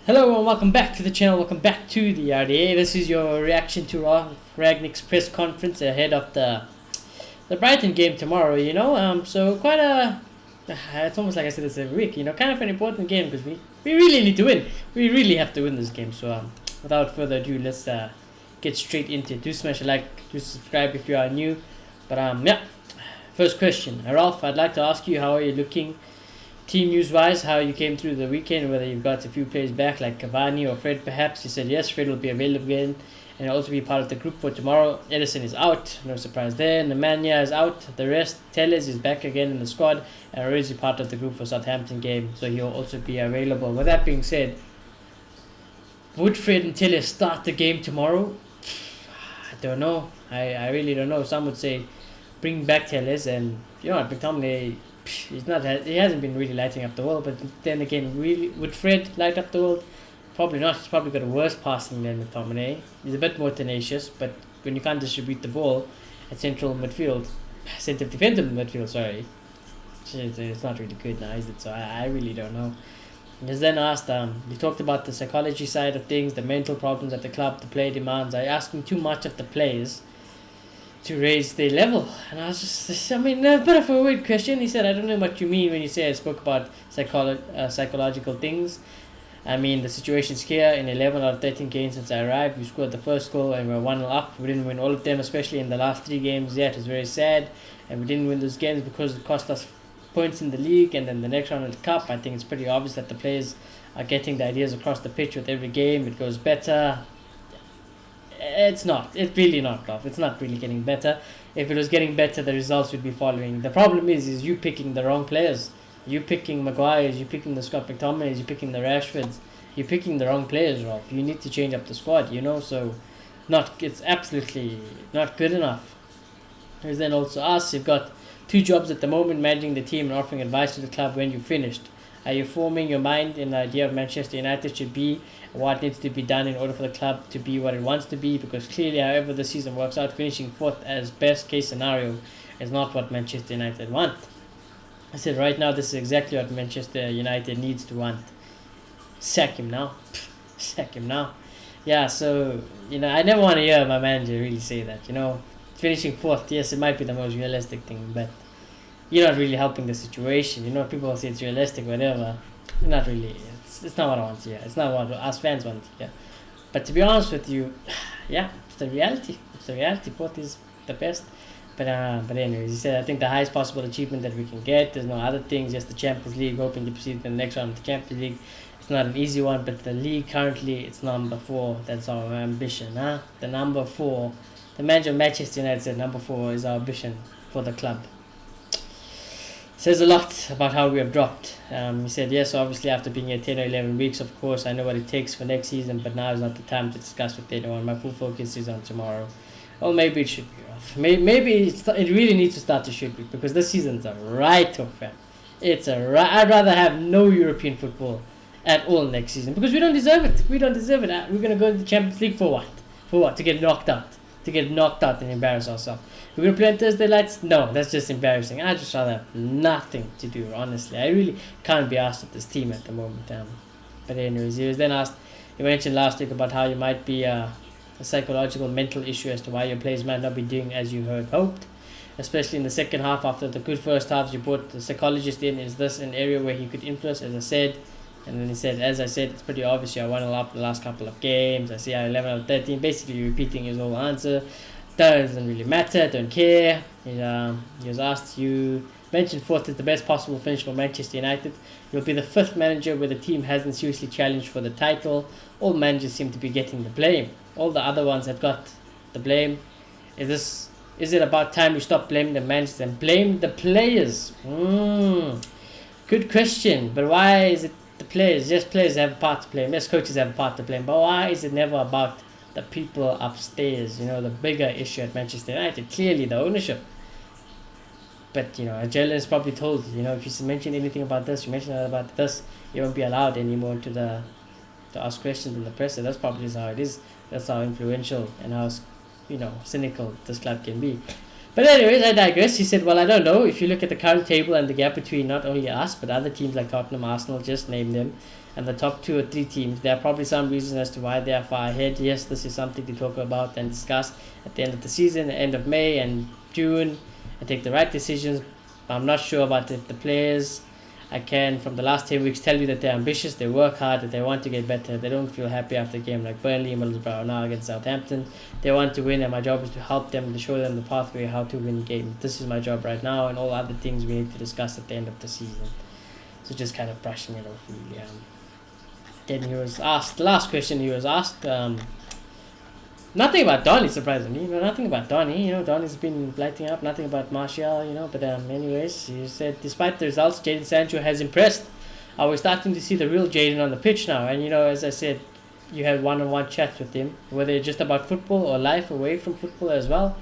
Hello and welcome back to the channel, welcome back to the RDA. This is your reaction to Ralf Ragnick's press conference ahead of the Brighton game tomorrow, so quite it's almost like I said this every week, kind of an important game because we really need to win. We really have to win this game, so without further ado, let's get straight into it. Do smash a like, do subscribe if you are new, but first question. Ralf, I'd like to ask you, how are you looking team news wise, how you came through the weekend, whether you've got a few players back like Cavani or Fred perhaps. You said yes, Fred will be available again and also be part of the group for tomorrow. Edison is out, no surprise there. Nemanja is out. The rest, Telles is back again in the squad and already part of the group for Southampton game, so he'll also be available. With that being said, would Fred and Telles start the game tomorrow? I don't know. I really don't know. Some would say bring back Telles, and McTominay, he hasn't been really lighting up the world, but then again, really, would Fred light up the world? Probably not. He's probably got a worse passing than McTominay. He's a bit more tenacious, but when you can't distribute the ball at central defensive midfield, sorry, it's not really good now, is it? So I really don't know. He was then asked, he talked about the psychology side of things, the mental problems at the club, the player demands. I asked him too much of the players to raise their level, and I was just, a bit of a weird question. He said, I don't know what you mean when you say I spoke about psychological things. The situation's here. In 11 out of 13 games since I arrived, we scored the first goal and we were 1-0 up. We didn't win all of them, especially in the last 3 games. Yeah, it was very sad, and we didn't win those games because it cost us points in the league and then the next round of the cup. I think it's pretty obvious that the players are getting the ideas across the pitch with every game. It goes better. It's not. It's really not, Ralf. It's not really getting better. If it was getting better, the results would be following. The problem is you picking the wrong players. You picking Maguires, you picking the Scott McTominays, you picking the Rashfords. You're picking the wrong players, Ralf. You need to change up the squad, so it's absolutely not good enough. There's then also us. You've got 2 jobs at the moment, managing the team and offering advice to the club when you're finished. Are you forming your mind in the idea of Manchester United should be, what needs to be done in order for the club to be what it wants to be? Because clearly, however the season works out, finishing 4th as best case scenario is not what Manchester United want. I said right now, this is exactly what Manchester United needs to want. Sack him now. Sack him now. Yeah, so, I never want to hear my manager really say that. Finishing 4th, yes, it might be the most realistic thing, but you're not really helping the situation. People say it's realistic, whatever. Not really. It's not what I want to hear. It's not what us fans want to hear. But to be honest with you, yeah, it's the reality. It's the reality. 4th is the best. But anyways, he said, I think the highest possible achievement that we can get. There's no other things, just the Champions League, hoping to proceed to the next round of the Champions League. It's not an easy one, but the league currently, it's number 4. That's our ambition, The number 4. The manager of Manchester United said number 4 is our ambition for the club. Says a lot about how we have dropped. He said, yes, obviously after being here 10 or 11 weeks, of course, I know what it takes for next season, but now is not the time to discuss with anyone. My full focus is on tomorrow. Or maybe it should be off. Maybe it really needs to start to should be, because this season's a write-off, man. I'd rather have no European football at all next season, because we don't deserve it. We don't deserve it. We're going to go to the Champions League for what? For what? To get knocked out. To get knocked out and embarrass ourselves. We're going to play on Thursday nights? No, that's just embarrassing. I just rather have nothing to do, honestly. I really can't be asked with this team at the moment. But anyways, he was then asked, you mentioned last week about how you might be a psychological mental issue as to why your players might not be doing as you had hoped, especially in the second half. After the good first halves, you brought the psychologist in. Is this an area where he could influence, as I said? And then he said, as I said, it's pretty obvious you are 1-0 up the last couple of games. I see 11 out of 13, basically repeating his whole answer. Doesn't really matter, don't care. He was asked, you mentioned 4th is the best possible finish for Manchester United. You'll be the 5th manager where the team hasn't seriously challenged for the title. All managers seem to be getting the blame. All the other ones have got the blame. Is it about time you stop blaming the managers and blame the players? Good question, but why is it the players? Yes, players have a part to blame. Yes, coaches have a part to blame. But why is it never about the people upstairs? The bigger issue at Manchester United, clearly the ownership. But a journalist probably told, if you mention anything about this, you mention about this, you won't be allowed anymore to ask questions in the press. So that's probably how it is. That's how influential and how cynical this club can be. But anyways, I digress. He said, well, I don't know. If you look at the current table and the gap between not only us, but other teams like Tottenham, Arsenal, just name them, and the top 2 or 3 teams, there are probably some reasons as to why they are far ahead. Yes, this is something to talk about and discuss at the end of the season, the end of May and June, and take the right decisions. I'm not sure about if the players. I can, from the last 10 weeks, tell you that they're ambitious, they work hard, that they want to get better, they don't feel happy after a game like Burnley, Middlesbrough, now against Southampton. They want to win, and my job is to help them, to show them the pathway how to win games. This is my job right now, and all other things we need to discuss at the end of the season. So just kind of brushing it off, really. Then he was asked, the last question he was asked, nothing about Donny, surprisingly. Nothing about Donny. Donny's been lighting up. Nothing about Martial. But anyways, he said, despite the results, Jaden Sancho has impressed. We're starting to see the real Jaden on the pitch now. And, as I said, you had one-on-one chats with him, whether it's just about football or life away from football as well.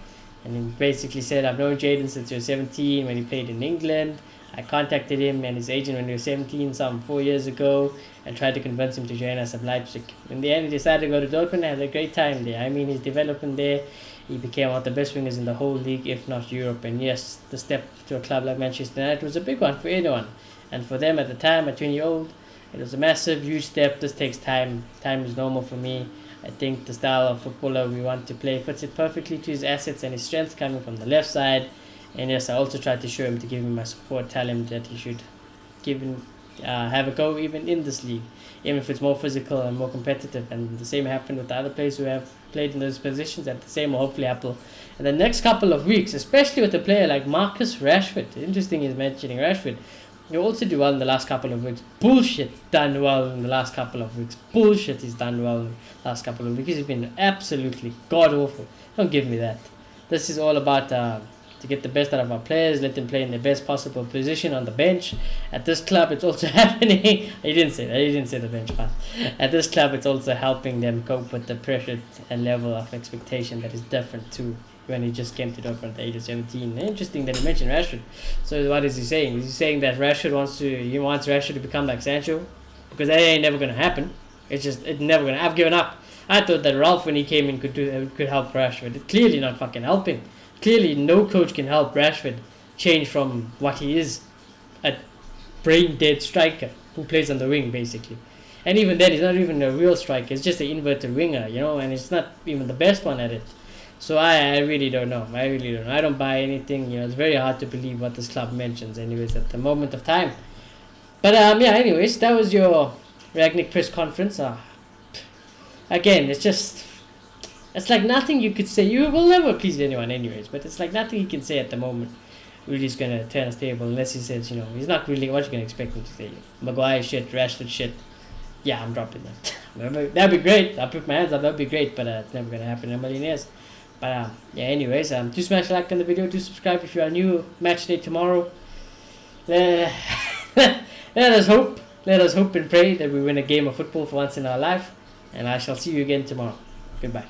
And he basically said, I've known Jaden since he was 17 when he played in England. I contacted him and his agent when he was 17, some 4 years ago, and tried to convince him to join us at Leipzig. In the end, he decided to go to Dortmund and had a great time there. I mean, his development there, he became one of the best wingers in the whole league, if not Europe. And yes, the step to a club like Manchester United was a big one for anyone. And for them at the time, a 20-year-old, it was a massive, huge step. This takes time. Time is normal for me. I think the style of footballer we want to play fits it perfectly to his assets and his strengths coming from the left side. And yes, I also tried to show him, to give him my support, tell him that he should have a go even in this league, even if it's more physical and more competitive. And the same happened with the other players who have played in those positions, and the same will hopefully happen in the next couple of weeks, especially with a player like Marcus Rashford. Interesting he's mentioning Rashford. He also do well in the last couple of weeks. Bullshit, done well in the last couple of weeks. Bullshit, he's done well in the last couple of weeks. He's been absolutely god-awful. Don't give me that. This is all about to get the best out of our players, let them play in the best possible position on the bench. At this club, it's also happening. He didn't say that. He didn't say the bench part. At this club, it's also helping them cope with the pressure and level of expectation that is different to when he just came to Dortmund at the age of 17. Interesting that he mentioned Rashford. So what is he saying? Is he saying that Rashford wants Rashford to become like Sancho? Because that ain't never gonna happen. It's never gonna. I've given up. I thought that Ralf, when he came in, could help Rashford. It's clearly not fucking helping. Clearly, no coach can help Rashford change from what he is, a brain-dead striker who plays on the wing, basically. And even then, he's not even a real striker. It's just an inverted winger, and it's not even the best one at it. So I really don't know. I don't buy anything. It's very hard to believe what this club mentions, anyways, at the moment of time. But anyways, that was your Ragnick press conference. Again, it's like nothing you could say. You will never please anyone anyways, but it's like nothing you can say at the moment really is going to turn his table, unless he says, he's not really what you can expect him to say. Maguire shit, Rashford shit. Yeah, I'm dropping that. That'd be great. I'll put my hands up, that'd be great, but it's never going to happen in a million years. But anyways, do smash a like on the video, do subscribe if you are new. Match day tomorrow. Let us hope and pray that we win a game of football for once in our life, and I shall see you again tomorrow. Goodbye.